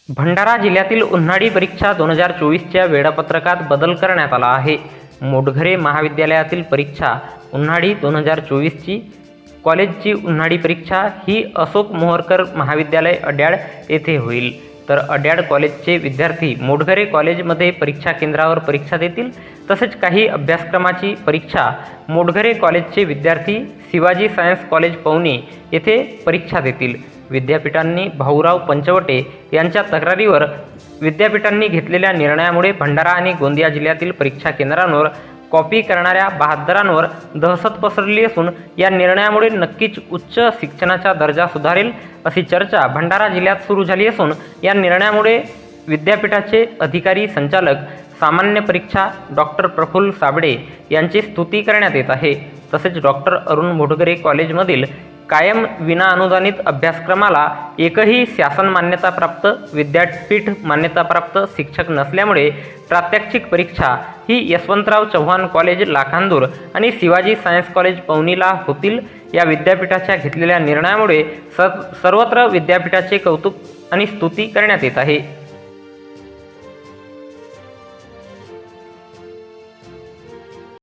भंडारा जिल्ह्यातील उन्हाळी परीक्षा 2024च्या वेळापत्रकात बदल करण्यात आला आहे। मोटघरे महाविद्यालयातील परीक्षा उन्हाळी 2024ची कॉलेजची उन्हाळी परीक्षा ही अशोक मोहरकर महाविद्यालय अड्याळ येथे होईल। तर अड्याळ कॉलेजचे विद्यार्थी मोटघरे कॉलेजमध्ये परीक्षा केंद्रावर परीक्षा देतील। तसेच काही अभ्यासक्रमाची परीक्षा मोटघरे कॉलेजचे विद्यार्थी शिवाजी सायन्स कॉलेज पवनी येथे परीक्षा देतील। विद्यापीठांनी भाऊराव पंचवटे यांच्या तक्रारीवर विद्यापीठांनी घेतलेल्या निर्णयामुळे भंडारा आणि गोंदिया जिल्ह्यातील परीक्षा केंद्रांवर कॉपी करणाऱ्या बहाद्दरांवर दहशत पसरली असून या निर्णयामुळे नक्कीच उच्च शिक्षणाचा दर्जा सुधारेल अशी चर्चा भंडारा जिल्ह्यात सुरू झाली असून या निर्णयामुळे विद्यापीठाचे अधिकारी संचालक सामान्य परीक्षा डॉक्टर प्रफुल्ल साबळे यांची स्तुती करण्यात येत आहे। तसेच डॉक्टर अरुण मोटघरे कॉलेजमधील कायम विनाअनुदानित अभ्यासक्रमाला एकही शासन मान्यताप्राप्त विद्यापीठ मान्यताप्राप्त शिक्षक नसल्यामुळे प्रात्यक्षिक परीक्षा ही यशवंतराव चव्हाण कॉलेज लाखांदूर आणि शिवाजी सायन्स कॉलेज पवनीला होतील। या विद्यापीठाच्या घेतलेल्या निर्णयामुळे सर्वत्र विद्यापीठाचे कौतुक आणि स्तुती करण्यात येत आहे।